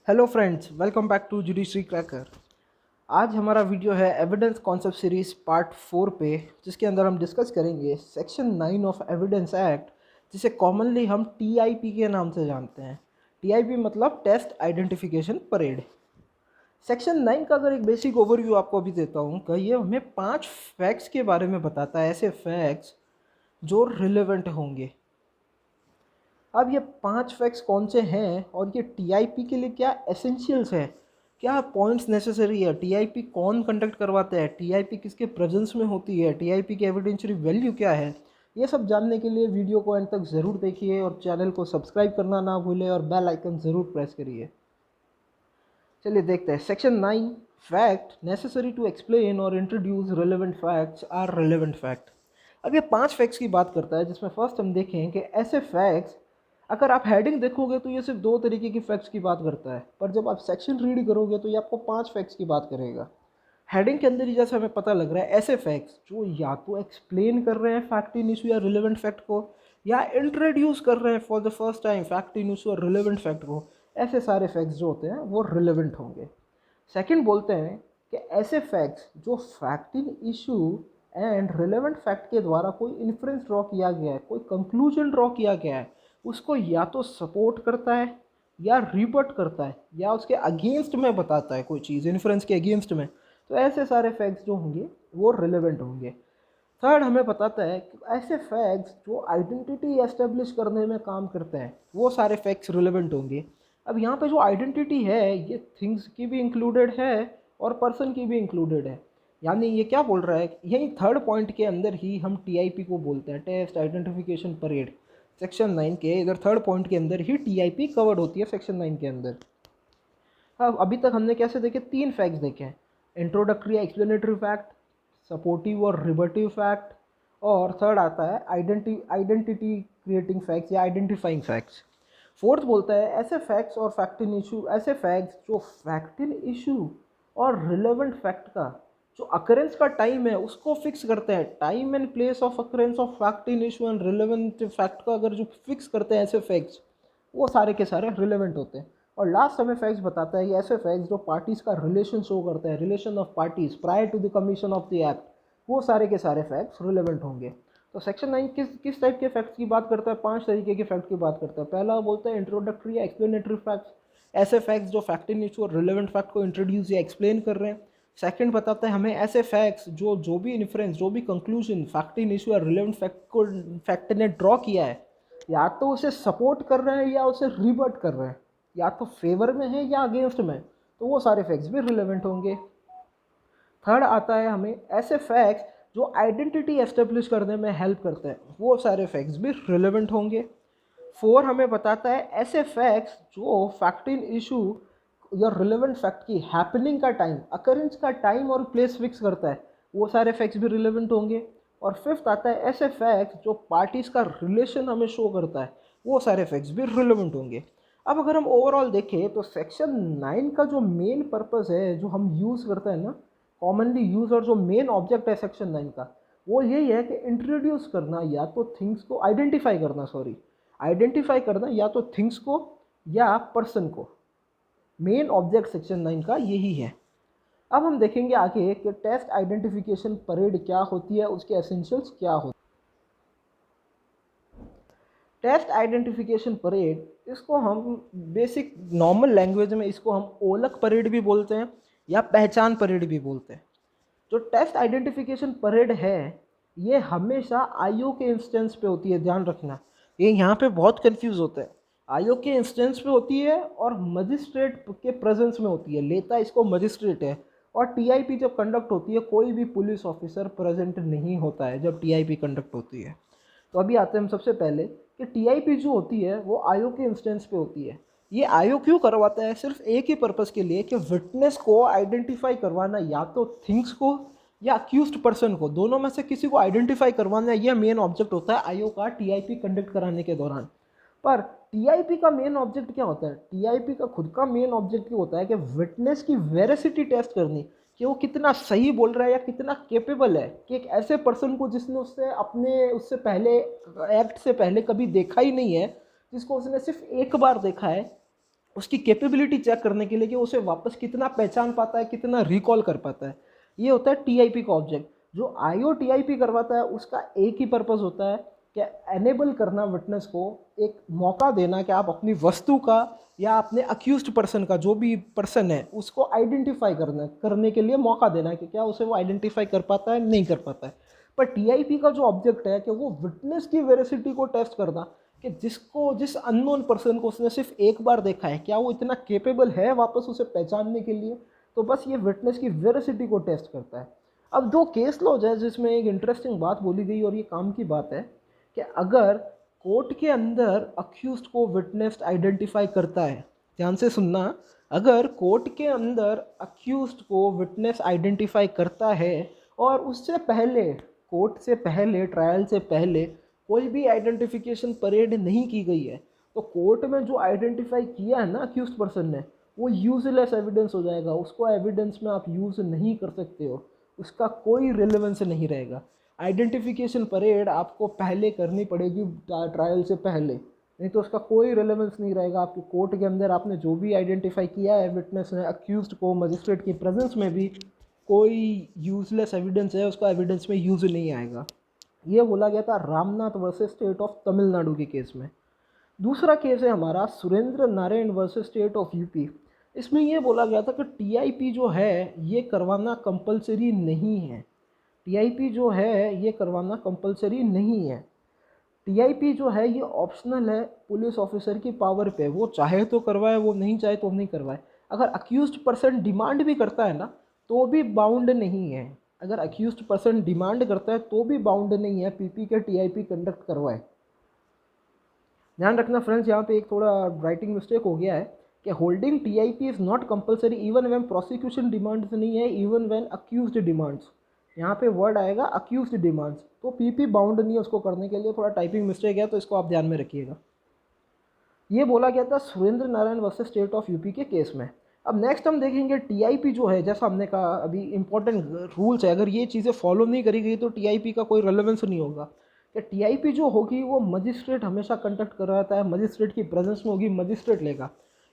Hello friends, welcome back to judiciary cracker. आज हमारा video है एविडेंस कॉन्सेप्ट सीरीज पार्ट 4 पे, जिसके अंदर हम डिस्कस करेंगे सेक्शन 9 ऑफ एविडेंस एक्ट, जिसे कॉमनली हम टीआईपी के नाम से जानते हैं। टीआईपी मतलब टेस्ट आइडेंटिफिकेशन परेड। सेक्शन 9 का अगर एक बेसिक ओवरव्यू आपको अभी देता हूँ, कि ये हमें 5 फैक्ट्स के बारे में बताता है, ऐसे फैक्ट्स जो रिलेवेंट होंगे। अब ये 5 फैक्ट्स कौन से हैं और ये टीआईपी के लिए क्या एसेंशियल्स है, क्या पॉइंट्स नेसेसरी है, टीआईपी कौन कंडक्ट करवाता है, टीआईपी किसके प्रेजेंस में होती है, टीआईपी की एविडेंशियरी वैल्यू क्या है, ये सब जानने के लिए वीडियो को एंड तक ज़रूर देखिए और चैनल को सब्सक्राइब करना ना भूलें और बेल आइकन ज़रूर प्रेस करिए। चलिए देखते हैं। Section 9 fact necessary to explain और introduce relevant facts are relevant fact. अब ये 5 फैक्ट्स की बात करता है, जिसमें फर्स्ट हम देखें कि ऐसे फैक्ट्स, अगर आप हेडिंग देखोगे तो ये सिर्फ 2 तरीके की फैक्ट्स की बात करता है, पर जब आप सेक्शन रीड करोगे तो ये आपको 5 फैक्ट्स की बात करेगा। हेडिंग के अंदर ही जैसे हमें पता लग रहा है, ऐसे फैक्ट्स जो या तो एक्सप्लेन कर रहे हैं फैक्ट इन इशू या रिलेवेंट फैक्ट को, या इंट्रोड्यूस कर रहे हैं for the first time fact in issue और रिलेवेंट फैक्ट को, ऐसे सारे फैक्ट्स जो होते हैं वो रिलेवेंट होंगे। सेकंड बोलते हैं कि ऐसे फैक्ट्स जो fact in issue and relevant fact के द्वारा कोई इन्फ्रेंस ड्रॉ किया गया है, कोई कंक्लूजन ड्रॉ किया गया है, उसको या तो सपोर्ट करता है या रिबट करता है या उसके अगेंस्ट में बताता है कोई चीज़, इन्फ्रेंस के अगेंस्ट में, तो ऐसे सारे फैक्ट्स जो होंगे वो रिलेवेंट होंगे। थर्ड हमें बताता है कि ऐसे फैक्ट्स जो आइडेंटिटी एस्टेब्लिश करने में काम करते हैं वो सारे फैक्ट्स रिलेवेंट होंगे। अब यहाँ पे जो आइडेंटिटी है ये थिंग्स की भी इंक्लूडेड है और पर्सन की भी इंक्लूडेड है। यानी ये क्या बोल रहा है, यही थर्ड पॉइंट के अंदर ही हम टीआईपी को बोलते हैं, टेस्ट आइडेंटिफिकेशन परेड। सेक्शन 9 के इधर थर्ड पॉइंट के अंदर ही टीआईपी कवर्ड होती है सेक्शन 9 के अंदर। अब अभी तक हमने कैसे देखे, 3 फैक्ट्स देखे हैं, इंट्रोडक्टरी एक्सप्लेनेटरी फैक्ट, सपोर्टिव और रिबर्टिव फैक्ट, और थर्ड आता है आइडेंटिटी क्रिएटिंग फैक्ट्स या आइडेंटिफाइंग फैक्ट्स। फोर्थ बोलता है ऐसे फैक्ट्स और फैक्ट इन इशू, ऐसे फैक्ट्स जो फैक्ट इन इशू और रिलेवेंट फैक्ट का जो अकरेंस का टाइम है उसको फिक्स करते हैं। Time and place of occurrence of fact in issue and relevant fact का अगर जो फिक्स करते हैं ऐसे फैक्ट्स, वो सारे के सारे रिलेवेंट होते हैं। और लास्ट हमें फैक्ट्स बताता है ये ऐसे फैक्ट्स जो पार्टीज़ का रिलेशन शो करते हैं, relation of parties prior to the commission of the act, वो सारे के सारे फैक्ट्स रिलेवेंट होंगे। तो सेक्शन 9 किस टाइप के फैक्ट्स की बात करता है, 5 तरीके के फैक्ट की बात करता है। पहला बोलता है इंट्रोडक्टरी या एक्सप्लेनेटरी फैक्ट्स, ऐसे फैक्ट्स जो फैक्ट इन इशू और रिलेवेंट फैक्ट को इंट्रोड्यूस या एक्सप्लेन कर रहे हैं। सेकंड बताता है हमें ऐसे फैक्ट्स जो भी इन्फ्रेंस, जो भी कंक्लूजन फैक्ट इन इशू या रिलेवेंट फैक्ट ने ड्रॉ किया है, या तो उसे सपोर्ट कर रहे हैं या उसे रिबर्ट कर रहे हैं, या तो फेवर में है या अगेंस्ट में, तो वो सारे फैक्ट्स भी रिलेवेंट होंगे। थर्ड आता है हमें ऐसे फैक्ट्स जो आइडेंटिटी एस्टेब्लिश करने में हेल्प करते हैं, वो सारे फैक्ट्स भी रिलेवेंट होंगे। फोर हमें बताता है ऐसे फैक्ट्स जो फैक्ट इन इशू या रिलेवेंट फैक्ट की हैपनिंग का टाइम, अकरेंस का टाइम और प्लेस फिक्स करता है, वो सारे फैक्ट्स भी रिलेवेंट होंगे। और फिफ्थ आता है ऐसे फैक्ट्स जो पार्टीज़ का रिलेशन हमें शो करता है, वो सारे फैक्ट्स भी रिलेवेंट होंगे। अब अगर हम ओवरऑल देखें तो सेक्शन 9 का जो मेन पर्पस है, जो हम यूज़ करते हैं ना, कॉमनली यूज, और जो मेन ऑब्जेक्ट है सेक्शन 9 का, वो यही है कि इंट्रोड्यूस करना या तो थिंग्स को आइडेंटिफाई करना, आइडेंटिफाई करना या तो थिंग्स को या पर्सन को। मेन ऑब्जेक्ट सेक्शन 9 का यही है। अब हम देखेंगे आगे कि टेस्ट आइडेंटिफिकेशन परेड क्या होती है, उसके एसेंशियल्स क्या होते हैं। टेस्ट आइडेंटिफिकेशन परेड, इसको हम बेसिक नॉर्मल लैंग्वेज में इसको हम ओलक परेड भी बोलते हैं या पहचान परेड भी बोलते हैं। जो टेस्ट आइडेंटिफिकेशन परेड है ये हमेशा आईओ के इंस्टेंस पे होती है, ध्यान रखना, ये यहाँ पे बहुत कंफ्यूज होता है। आईओ के इंस्टेंस पे होती है और मजिस्ट्रेट के प्रेजेंस में होती है, लेता इसको मजिस्ट्रेट है। और टीआईपी जब कंडक्ट होती है कोई भी पुलिस ऑफिसर प्रेजेंट नहीं होता है जब टीआईपी कंडक्ट होती है। तो अभी आते हैं हम सबसे पहले कि टीआईपी जो होती है वो आईओ के इंस्टेंस पे होती है। ये आईओ क्यों करवाता है, सिर्फ एक ही पर्पस के लिए कि विटनेस को आइडेंटिफाई करवाना, या तो थिंग्स को या अक्यूज्ड पर्सन को, दोनों में से किसी को आइडेंटिफाई करवाना, यह मेन ऑब्जेक्ट होता है आईओ का टीआईपी कंडक्ट कराने के दौरान। पर टीआईपी का मेन ऑब्जेक्ट क्या होता है, टीआईपी का खुद का मेन ऑब्जेक्ट क्या होता है कि विटनेस की वेरिसिटी टेस्ट करनी, कि वो कितना सही बोल रहा है या कितना केपेबल है, कि एक ऐसे पर्सन को जिसने उससे पहले एक्ट से पहले कभी देखा ही नहीं है, जिसको उसने सिर्फ एक बार देखा है, उसकी कैपेबिलिटी चेक करने के लिए कि उसे वापस कितना पहचान पाता है, कितना रिकॉल कर पाता है। ये होता है टीआईपी का ऑब्जेक्ट। जो आईओ टीआईपी करवाता है उसका एक ही पर्पस होता है कि एनेबल करना विटनेस को, एक मौका देना कि आप अपनी वस्तु का या अपने अक्यूज्ड पर्सन का, जो भी पर्सन है उसको आइडेंटिफाई करने के लिए मौका देना है कि क्या उसे वो आइडेंटिफाई कर पाता है, नहीं कर पाता है। पर टीआईपी का जो ऑब्जेक्ट है कि वो विटनेस की वेरिसिटी को टेस्ट करना, कि जिस अननोन पर्सन को उसने सिर्फ एक बार देखा है, क्या वो इतना केपेबल है वापस उसे पहचानने के लिए। तो बस ये विटनेस की वेरिसिटी को टेस्ट करता है। अब दो केस लॉज है जिसमें एक इंटरेस्टिंग बात बोली गई और ये काम की बात है कि अगर कोर्ट के अंदर अक्यूज्ड को विटनेस आइडेंटिफाई करता है, ध्यान से सुनना, अगर कोर्ट के अंदर अक्यूज्ड को विटनेस आइडेंटिफाई करता है और उससे पहले, कोर्ट से पहले, ट्रायल से पहले कोई भी आइडेंटिफिकेशन परेड नहीं की गई है, तो कोर्ट में जो आइडेंटिफाई किया है ना अक्यूज्ड पर्सन ने, वो यूजलेस एविडेंस हो जाएगा। उसको एविडेंस में आप यूज़ नहीं कर सकते हो, उसका कोई रिलेवेंस नहीं रहेगा। आइडेंटिफिकेशन परेड आपको पहले करनी पड़ेगी ट्रायल से पहले, नहीं तो उसका कोई रिलेवेंस नहीं रहेगा। आपके कोर्ट के अंदर आपने जो भी आइडेंटिफाई किया है विटनेस ने अक्यूज्ड को मजिस्ट्रेट की प्रेजेंस में भी, कोई यूजलेस एविडेंस है उसका एविडेंस में यूज़ नहीं आएगा। ये बोला गया था Ramnath versus state of Tamil Nadu के केस में। दूसरा केस है हमारा Surendra Narayan versus state of UP. इसमें ये बोला गया था कि टीआईपी जो है ये करवाना कंपलसरी नहीं है। टीआईपी जो है ये करवाना कंपलसरी नहीं है। टीआईपी जो है ये ऑप्शनल है, पुलिस ऑफिसर की पावर पे, वो चाहे तो करवाए, वो नहीं चाहे तो नहीं करवाए। अगर अक्यूज्ड पर्सन डिमांड भी करता है ना तो भी बाउंड नहीं है। अगर अक्यूज्ड पर्सन डिमांड करता है तो भी बाउंड नहीं है पीपी के टीआईपी कंडक्ट करवाए। ध्यान रखना फ्रेंड्स, यहाँ पे एक थोड़ा राइटिंग मिस्टेक हो गया है कि holding TIP is not compulsory even when prosecution demands नहीं है, इवन व्हेन अक्यूज्ड डिमांड्स। यहाँ पे वर्ड आएगा अक्यूज्ड डिमांड्स, तो पीपी बाउंड नहीं है उसको करने के लिए। थोड़ा टाइपिंग मिस्टेक है तो इसको आप ध्यान में रखिएगा। ये बोला गया था Surendra Narayan versus state of UP के केस में। अब नेक्स्ट हम देखेंगे टीआईपी जो है, जैसा हमने कहा अभी इंपॉर्टेंट रूल्स है, अगर ये चीज़ें फॉलो नहीं करी गई तो टीआईपी का कोई रेलेवेंस नहीं होगा। कि टीआईपी जो होगी वो मजिस्ट्रेट हमेशा कंडक्ट करवाता है, मजिस्ट्रेट की प्रेजेंस में होगी, मजिस्ट्रेट लेगा।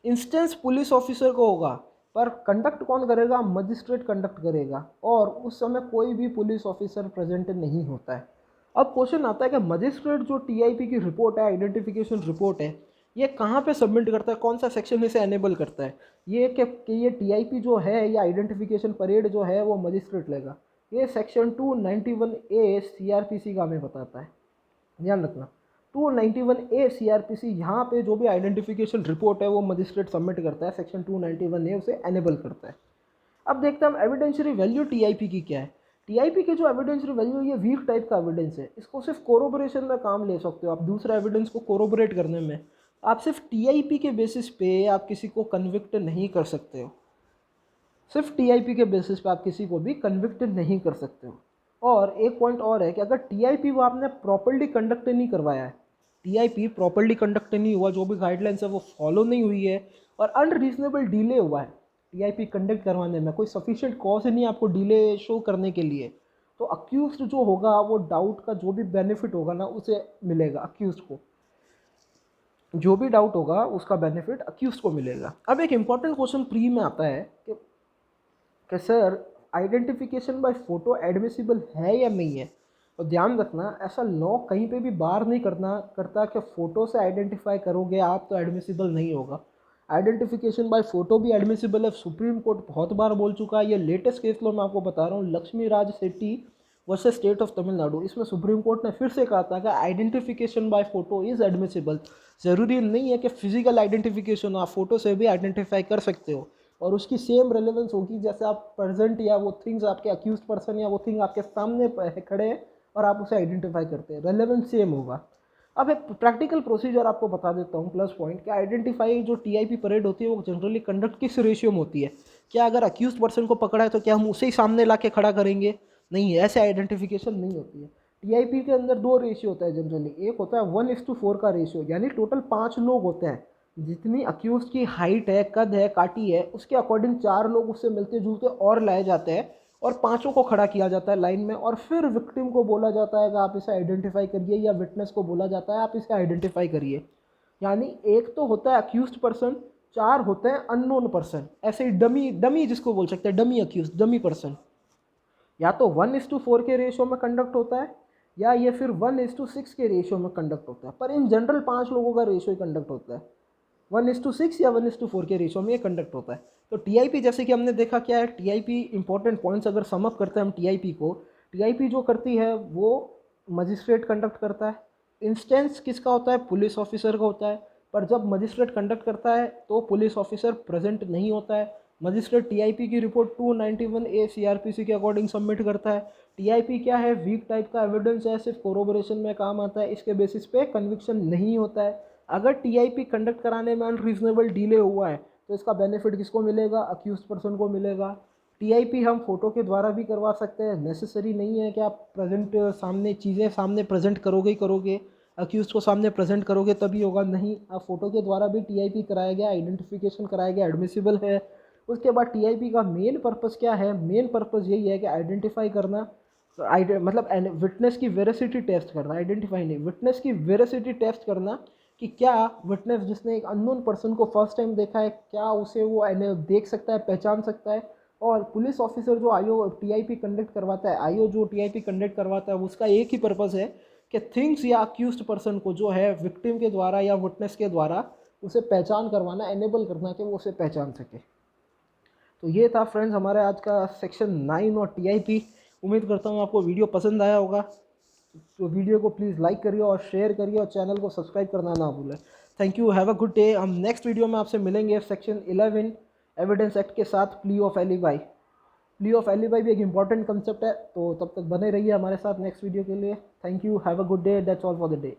इंस्टेंस पुलिस ऑफिसर को होगा, पर कंडक्ट कौन करेगा, मजिस्ट्रेट कंडक्ट करेगा, और उस समय कोई भी पुलिस ऑफिसर प्रेजेंट नहीं होता है। अब क्वेश्चन आता है कि मजिस्ट्रेट जो टीआईपी की रिपोर्ट है, आइडेंटिफिकेशन रिपोर्ट है, ये कहाँ पे सबमिट करता है, कौन सा सेक्शन इसे एनेबल करता है। ये कि ये टीआईपी जो है, ये आइडेंटिफिकेशन परेड जो है वो मजिस्ट्रेट लेगा। ये सेक्शन 291A सीआरपीसी का हमें बताता है, ध्यान रखना। 291A सीआरपीसी, यहाँ पे जो भी आइडेंटिफिकेशन रिपोर्ट है वो मजिस्ट्रेट सबमिट करता है, सेक्शन 291A उसे एनेबल करता है। अब देखते हैं हम एविडेंशियरी वैल्यू टीआईपी की क्या है। टीआईपी के जो एविडेंशियरी वैल्यू, ये वीक टाइप का एविडेंस है, इसको सिर्फ कोरोबोरेशन में काम ले सकते हो आप, दूसरा एविडेंस को कोरोबोरेट करने में। आप सिर्फ टीआईपी के बेसिस पे आप किसी को कन्विक्ट नहीं कर सकते हो, सिर्फ टीआईपी के बेसिस पे आप किसी को भी कन्विक्ट नहीं कर सकते हो। और एक पॉइंट और है कि अगर टीआईपी वो आपने प्रॉपर्ली कंडक्ट नहीं करवाया है, टीआईपी प्रॉपर्ली कंडक्ट नहीं हुआ, जो भी गाइडलाइंस है वो फॉलो नहीं हुई है, और अनरीजनेबल डिले हुआ है टीआईपी कंडक्ट करवाने में, कोई सफिशिएंट कॉज नहीं आपको डिले शो करने के लिए, तो अक्यूज्ड जो होगा वो डाउट का जो भी बेनिफिट होगा ना उसे मिलेगा, अक्यूज्ड को जो भी डाउट होगा उसका बेनिफिट अक्यूज्ड को मिलेगा। अब एक इंपॉर्टेंट क्वेश्चन प्री में आता है कि sir identification by photo admissible है या नहीं है। तो ध्यान रखना, ऐसा लॉ कहीं पे भी बार नहीं करता कि फ़ोटो से आइडेंटिफाई करोगे आप तो एडमिसिबल नहीं होगा। आइडेंटिफिकेशन बाय फोटो भी एडमिसिबल है, सुप्रीम कोर्ट बहुत बार बोल चुका है। ये लेटेस्ट केस लॉ मैं आपको बता रहा हूँ, Lakshmi Raj Shetty versus state of Tamil Nadu. इसमें सुप्रीम कोर्ट ने फिर से कहा था कि identification by photo is admissible. ज़रूरी नहीं है कि फिजिकल आइडेंटिफिकेशन, आप फोटो से भी आइडेंटिफाई कर सकते हो और उसकी सेम रेलेवेंस होगी जैसे आप प्रेजेंट या वो थिंग्स आपके अक्यूज पर्सन या वो थिंग आपके सामने खड़े हैं और आप उसे आइडेंटिफाई करते हैं, रेलेवेंस सेम होगा। अब एक प्रैक्टिकल प्रोसीजर आपको बता देता हूँ प्लस पॉइंट, कि आइडेंटिफाई जो टीआईपी परेड होती है वो जनरली कंडक्ट किस रेशियो में होती है। क्या अगर अक्यूज पर्सन को पकड़ा है तो क्या हम उसे ही सामने ला के खड़ा करेंगे, नहीं, ऐसे आइडेंटिफिकेशन नहीं होती है। टीआईपी के अंदर दो रेशियो होता है जनरली, एक होता है 1:4 का रेशियो, यानी टोटल 5 लोग होते हैं, जितनी अक्यूज की हाइट है, कद है, काटी है, उसके अकॉर्डिंग 4 लोग उससे मिलते जुलते और लाए जाते हैं और 5 को खड़ा किया जाता है लाइन में, और फिर विक्टिम को बोला जाता है कि आप इसे आइडेंटिफाई करिए, या विटनेस को बोला जाता है आप इसे आइडेंटिफाई करिए। यानी एक तो होता है अक्यूज्ड पर्सन 4 होते हैं अननोन पर्सन, ऐसे ही डमी डमी जिसको बोल सकते हैं, डमी अक्यूज, डमी पर्सन। या तो 1:4 के रेशियो में कंडक्ट होता है या ये फिर 1:6 के रेशियो में कंडक्ट होता है, पर इन जनरल 5 लोगों का रेशियो ही कंडक्ट होता है। 1:6 या 1:4 के रेशियो में ये कंडक्ट होता है। तो टीआईपी जैसे कि हमने देखा क्या है, टीआईपी इंपॉर्टेंट पॉइंट्स अगर समअप करते हैं हम टीआईपी को, टीआईपी जो करती है वो मजिस्ट्रेट कंडक्ट करता है। इंस्टेंस किसका होता है, पुलिस ऑफिसर का होता है, पर जब मजिस्ट्रेट कंडक्ट करता है तो पुलिस ऑफिसर प्रेजेंट नहीं होता है। मजिस्ट्रेट टीआईपी की रिपोर्ट 291A सीआरपीसी के अकॉर्डिंग सबमिट करता है। टीआईपी क्या है, वीक टाइप का एविडेंस है, सिर्फ कोरोबोरेशन में काम आता है, इसके बेसिस पे कन्विक्शन नहीं होता है। अगर टीआईपी कंडक्ट कराने में अनरीजनेबल डिले हुआ है तो इसका बेनिफिट किसको मिलेगा, अक्यूज पर्सन को मिलेगा। टीआईपी हम फोटो के द्वारा भी करवा सकते हैं, नेसेसरी नहीं है कि आप प्रेजेंट सामने चीज़ें सामने प्रेजेंट करोगे ही करोगे, अक्यूज को सामने प्रेजेंट करोगे तभी होगा, नहीं, आप फोटो के द्वारा भी टीआईपी कराया गया, आइडेंटिफिकेशन कराया गया, एडमिसिबल है। उसके बाद टीआईपी का मेन पर्पस क्या है, मेन पर्पस यही है कि आइडेंटिफाई करना, मतलब विटनेस की वेरासिटी टेस्ट करना, आइडेंटिफाई नहीं, विटनेस की वेरासिटी टेस्ट करना कि क्या विटनेस जिसने एक अननोन पर्सन को फर्स्ट टाइम देखा है, क्या उसे वो देख सकता है, पहचान सकता है। और पुलिस ऑफिसर जो आईओ टीआईपी कंडक्ट करवाता है, आईओ जो टीआईपी कंडक्ट करवाता है, उसका एक ही पर्पस है कि थिंग्स या अक्यूज्ड पर्सन को जो है विक्टिम के द्वारा या विटनेस के द्वारा उसे पहचान करवाना, एनेबल करना कि वो उसे पहचान सके। तो ये था फ्रेंड्स हमारे आज का सेक्शन 9 और टीआईपी। उम्मीद करता हूँ आपको वीडियो पसंद आया होगा। तो वीडियो को प्लीज़ लाइक करिए और शेयर करिए और चैनल को सब्सक्राइब करना ना भूलें। Thank you, have a good day. हम नेक्स्ट वीडियो में आपसे मिलेंगे सेक्शन 11 एविडेंस एक्ट के साथ, plea of alibi. Plea of alibi भी एक इंपॉर्टेंट कंसेप्ट है, तो तब तक बने रहिए हमारे साथ नेक्स्ट वीडियो के लिए। Thank you, have a good day, that's all for the day.